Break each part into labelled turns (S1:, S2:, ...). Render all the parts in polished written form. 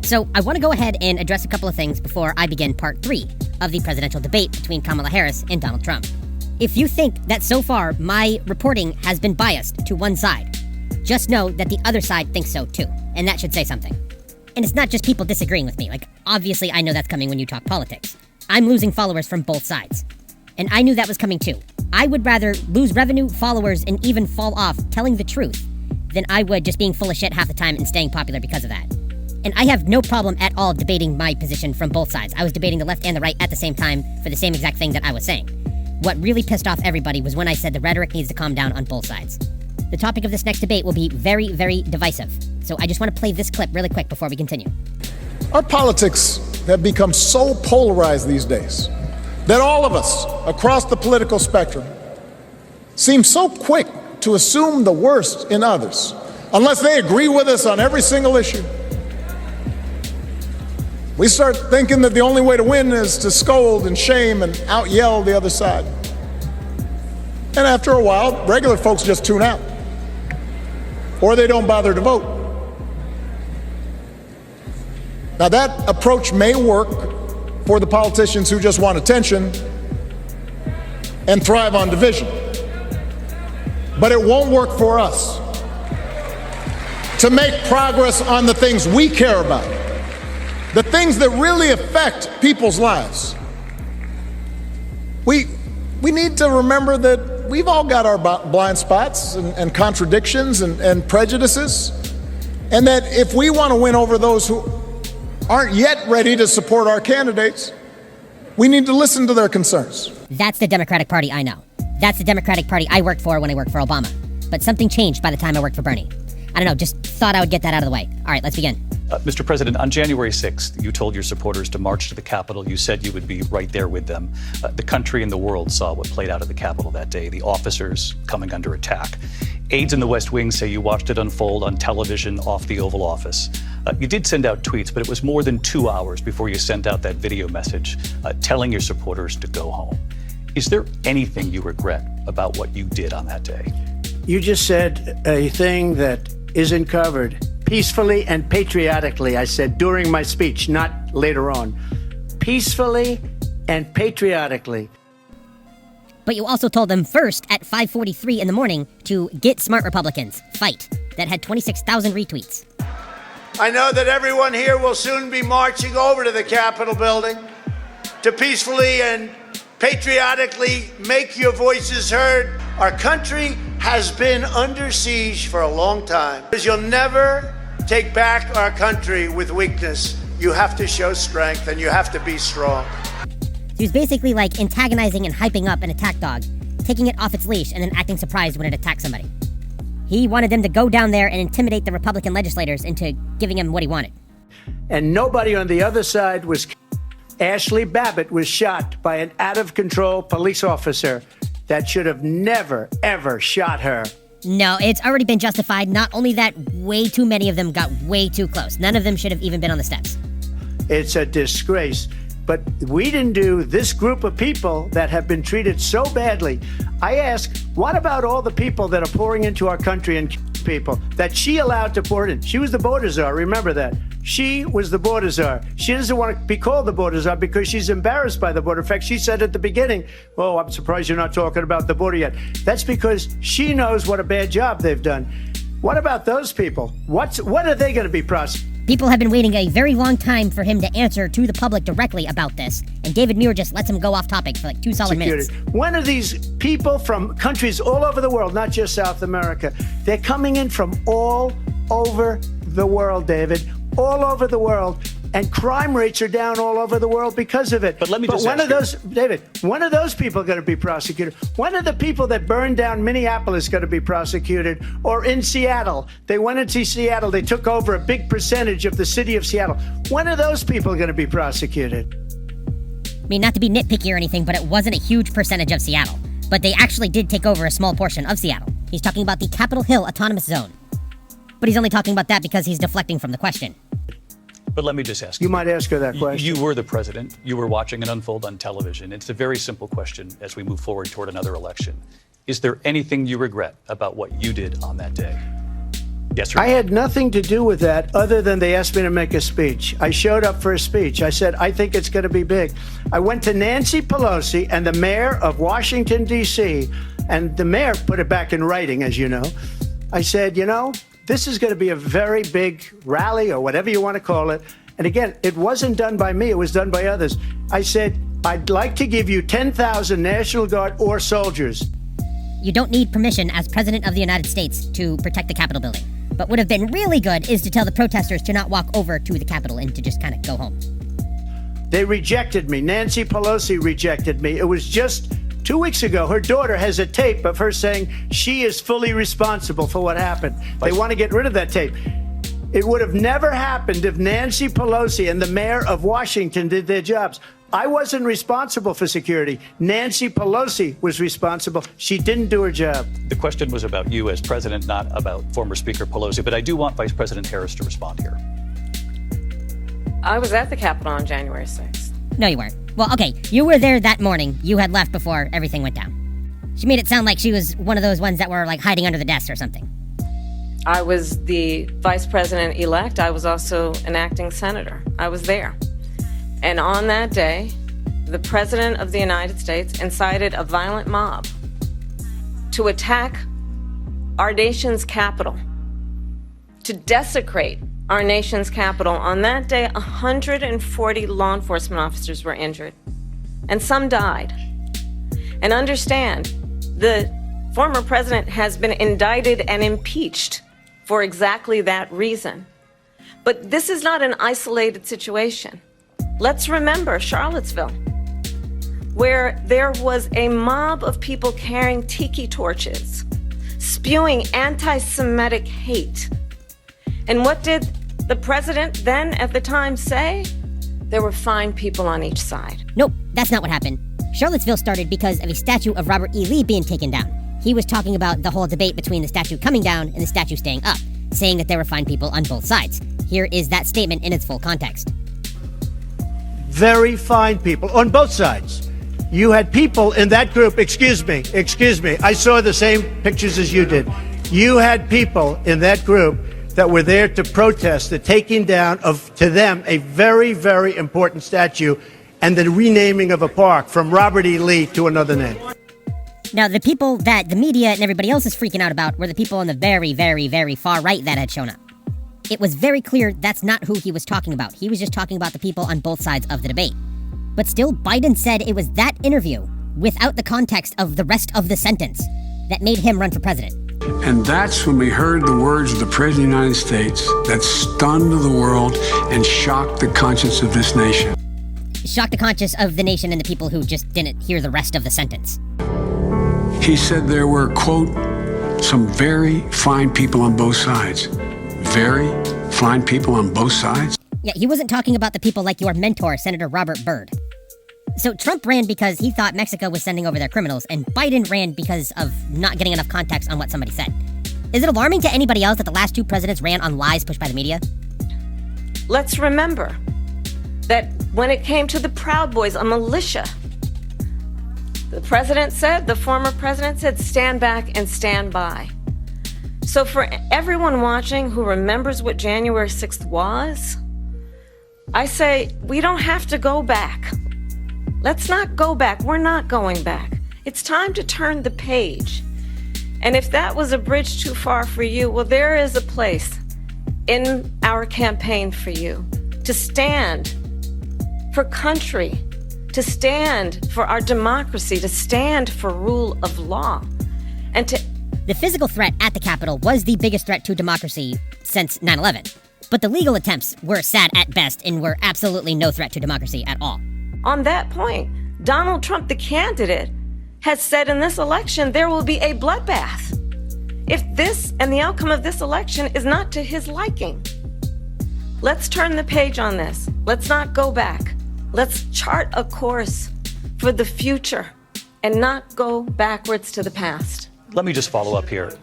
S1: So I want to go ahead and address a couple of things before I begin part 3 of the presidential debate between Kamala Harris and Donald Trump. If you think that so far my reporting has been biased to one side, just know that the other side thinks so too, and that should say something. And it's not just people disagreeing with me. Like, obviously I know that's coming when you talk politics. I'm losing followers from both sides. And I knew that was coming too. I would rather lose revenue, followers, and even fall off telling the truth than I would just being full of shit half the time and staying popular because of that. And I have no problem at all debating my position from both sides. I was debating the left and the right at the same time for the same exact thing that I was saying. What really pissed off everybody was when I said the rhetoric needs to calm down on both sides. The topic of this next debate will be very, very divisive. So I just want to play this clip really quick before we continue.
S2: Our politics have become so polarized these days that all of us across the political spectrum seem so quick to assume the worst in others, unless they agree with us on every single issue. We start thinking that the only way to win is to scold and shame and out-yell the other side. And after a while, regular folks just tune out, or they don't bother to vote. Now, that approach may work for the politicians who just want attention and thrive on division, but it won't work for us to make progress on the things we care about, the things that really affect people's lives. We need to remember that we've all got our blind spots and contradictions and prejudices, and that if we want to win over those who aren't yet ready to support our candidates, we need to listen to their concerns.
S1: That's the Democratic Party I know. That's the Democratic Party I worked for when I worked for Obama. But something changed by the time I worked for Bernie. I don't know, just thought I would get that out of the way. All right, let's begin.
S3: Mr. President, on January 6th, you told your supporters to march to the Capitol. You said you would be right there with them. The country and the world saw what played out at the Capitol that day, the officers coming under attack. Aides in the West Wing say you watched it unfold on television off the Oval Office. You did send out tweets, but it was more than 2 hours before you sent out that video message telling your supporters to go home. Is there anything you regret about what you did on that day?
S4: You just said a thing that isn't covered. Peacefully and patriotically, I said during my speech, not later on. Peacefully and patriotically.
S1: But you also told them first at 5:43 in the morning to get smart Republicans, fight, that had 26,000 retweets.
S5: I know that everyone here will soon be marching over to the Capitol building to peacefully and patriotically make your voices heard. Our country has been under siege for a long time. Because you'll never take back our country with weakness. You have to show strength and you have to be strong.
S1: He was basically like antagonizing and hyping up an attack dog, taking it off its leash and then acting surprised when it attacked somebody. He wanted them to go down there and intimidate the Republican legislators into giving him what he wanted.
S4: And nobody on the other side was. Ashley Babbitt was shot by an out-of-control police officer that should have never, ever shot her.
S1: No, it's already been justified. Not only that, way too many of them got way too close. None of them should have even been on the steps.
S4: It's a disgrace. But we didn't do this group of people that have been treated so badly. I ask, what about all the people that are pouring into our country and people that she allowed to pour in? She was the border czar, remember that. She was the border czar. She doesn't want to be called the border czar because she's embarrassed by the border. In fact, she said at the beginning, oh, I'm surprised you're not talking about the border yet. That's because she knows what a bad job they've done. What about those people? What are they going to be prosecuted?
S1: People have been waiting a very long time for him to answer to the public directly about this, and David Muir just lets him go off topic for like 2 solid minutes.
S4: When are these people from countries all over the world, not just South America, they're coming in from all over the world, David, all over the world, and crime rates are down all over the world because of it.
S3: But let me just
S4: when are those, David, when are those people going to be prosecuted? When are the people that burned down Minneapolis going to be prosecuted? Or in Seattle, they went into Seattle, they took over a big percentage of the city of Seattle. When are those people going to be prosecuted?
S1: I mean, not to be nitpicky or anything, but it wasn't a huge percentage of Seattle. But they actually did take over a small portion of Seattle. He's talking about the Capitol Hill Autonomous Zone. But he's only talking about that because he's deflecting from the question.
S3: But let me just ask
S4: you. You might ask her that question.
S3: You were the president. You were watching it unfold on television. It's a very simple question as we move forward toward another election. Is there anything you regret about what you did on that day? Yes, sir.
S4: I had nothing to do with that other than they asked me to make a speech. I showed up for a speech. I said, I think it's going to be big. I went to Nancy Pelosi and the mayor of Washington, D.C., and the mayor put it back in writing, as you know. I said, this is going to be a very big rally or whatever you want to call it. And again, it wasn't done by me. It was done by others. I said, I'd like to give you 10,000 National Guard or soldiers.
S1: You don't need permission as President of the United States to protect the Capitol building. But what would have been really good is to tell the protesters to not walk over to the Capitol and to just kind of go home.
S4: They rejected me. Nancy Pelosi rejected me. It was just 2 weeks ago. Her daughter has a tape of her saying she is fully responsible for what happened. They want to get rid of that tape. It would have never happened if Nancy Pelosi and the mayor of Washington did their jobs. I wasn't responsible for security. Nancy Pelosi was responsible. She didn't do her job.
S3: The question was about you as president, not about former Speaker Pelosi, but I do want Vice President Harris to respond here.
S6: I was at the Capitol on January 6th.
S1: No, you weren't. Well, okay, you were there that morning. You had left before everything went down. She made it sound like she was one of those ones that were like hiding under the desk or something.
S6: I was the vice president-elect. I was also an acting senator. I was there. And on that day, the President of the United States incited a violent mob to attack our nation's capital, to desecrate our nation's capital. On that day, 140 law enforcement officers were injured, and some died. And understand, the former president has been indicted and impeached for exactly that reason. But this is not an isolated situation. Let's remember Charlottesville, where there was a mob of people carrying tiki torches, spewing anti-Semitic hate. And what did the president then at the time say? There were fine people on each side.
S1: Nope, that's not what happened. Charlottesville started because of a statue of Robert E. Lee being taken down. He was talking about the whole debate between the statue coming down and the statue staying up, saying that there were fine people on both sides. Here is that statement in its full context.
S4: Very fine people on both sides. You had people in that group, excuse me, I saw the same pictures as you did. You had people in that group that were there to protest the taking down of, to them, a very, very important statue and the renaming of a park from Robert E. Lee to another name.
S1: Now, the people that the media and everybody else is freaking out about were the people on the very, very, very far right that had shown up. It was very clear that's not who he was talking about. He was just talking about the people on both sides of the debate. But still, Biden said it was that interview, without the context of the rest of the sentence, that made him run for president.
S7: And that's when we heard the words of the President of the United States that stunned the world and shocked the conscience of this nation.
S1: Shocked the conscience of the nation and the people who just didn't hear the rest of the sentence.
S7: He said there were, quote, some very fine people on both sides. Very fine people on both sides?
S1: Yeah, he wasn't talking about the people like your mentor, Senator Robert Byrd. So Trump ran because he thought Mexico was sending over their criminals, and Biden ran because of not getting enough context on what somebody said. Is it alarming to anybody else that the last two presidents ran on lies pushed by the media?
S6: Let's remember that when it came to the Proud Boys, a militia, the former president said, stand back and stand by. So for everyone watching who remembers what January 6th was, I say we don't have to go back. Let's not go back. We're not going back. It's time to turn the page. And if that was a bridge too far for you, well, there is a place in our campaign for you to stand for country, to stand for our democracy, to stand for rule of law, and to...
S1: The physical threat at the Capitol was the biggest threat to democracy since 9/11. But the legal attempts were sad at best and were absolutely no threat to democracy at all.
S6: On that point, Donald Trump, the candidate, has said in this election there will be a bloodbath if this and the outcome of this election is not to his liking. Let's turn the page on this. Let's not go back. Let's chart a course for the future and not go backwards to the past.
S3: Let me just follow up here.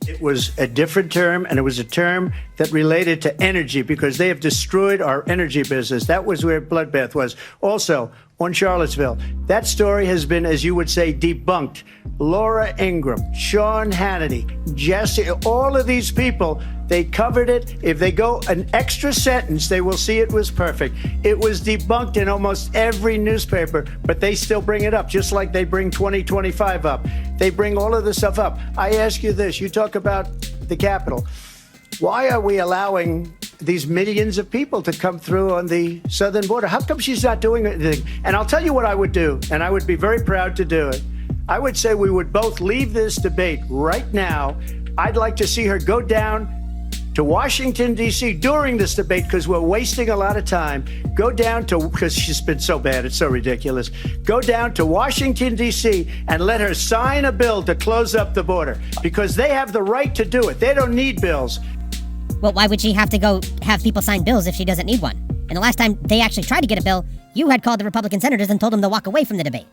S4: It was a different term, and it was a term that related to energy because they have destroyed our energy business. That was where bloodbath was. Also, on Charlottesville, that story has been, as you would say, debunked. Laura Ingraham, Sean Hannity, Jesse, all of these people, they covered it. If they go an extra sentence, they will see it was perfect. It was debunked in almost every newspaper, but they still bring it up, just like they bring 2025 up. They bring all of this stuff up. I ask you this, you talk about the Capitol. Why are we allowing these millions of people to come through on the southern border? How come she's not doing anything? And I'll tell you what I would do, and I would be very proud to do it. I would say we would both leave this debate right now. I'd like to see her go down to Washington, D.C. during this debate because we're wasting a lot of time. Go down to, because she's been so bad, it's so ridiculous. Go down to Washington, D.C. and let her sign a bill to close up the border because they have the right to do it. They don't need bills.
S1: Well, why would she have to go have people sign bills if she doesn't need one? And the last time they actually tried to get a bill, you had called the Republican senators and told them to walk away from the debate.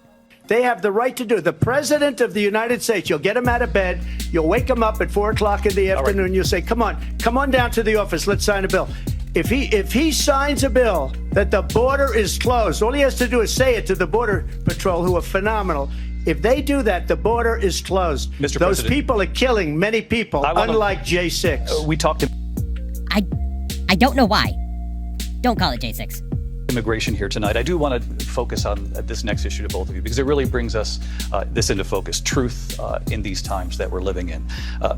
S4: They have the right to do it. The President of the United States, you'll get him out of bed, you'll wake him up at 4 o'clock in the afternoon, right. You'll say, come on down to the office, let's sign a bill. If he signs a bill that the border is closed, all he has to do is say it to the Border Patrol, who are phenomenal. If they do that, the border is closed.
S3: Mr.
S4: Those
S3: President,
S4: people are killing many people, unlike J6.
S3: We talked to...
S1: I don't know why. Don't call it J6.
S3: Immigration here tonight. I do want to focus on this next issue to both of you because it really brings us this into focus, truth in these times that we're living in.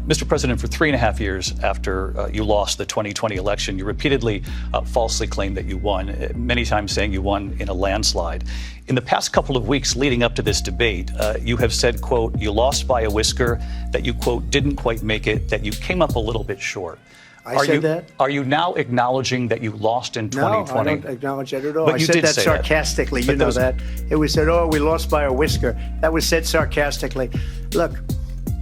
S3: Mr. President, for 3.5 years after you lost the 2020 election, you repeatedly falsely claimed that you won, many times saying you won in a landslide. In the past couple of weeks leading up to this debate, you have said, quote, you lost by a whisker, that you, quote, didn't quite make it, that you came up a little bit short.
S4: I said that?
S3: Are you now acknowledging that you lost in 2020?
S4: No, I don't acknowledge that at all.
S3: But
S4: I
S3: you
S4: said
S3: did
S4: that
S3: say
S4: sarcastically.
S3: That.
S4: You know that. It was said, we lost by a whisker. That was said sarcastically. Look,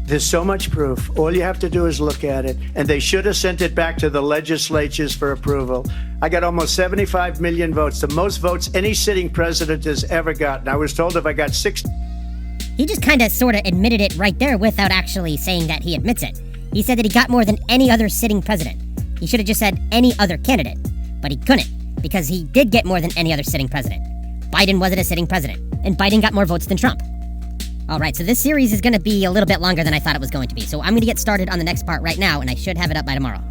S4: there's so much proof. All you have to do is look at it. And they should have sent it back to the legislatures for approval. I got almost 75 million votes, the most votes any sitting president has ever gotten. I was told if I got 60...
S1: He just kind of sort of admitted it right there without actually saying that he admits it. He said that he got more than any other sitting president. He should have just said any other candidate, but he couldn't, because he did get more than any other sitting president. Biden wasn't a sitting president, and Biden got more votes than Trump. All right, so this series is going to be a little bit longer than I thought it was going to be, so I'm going to get started on the next part right now, and I should have it up by tomorrow.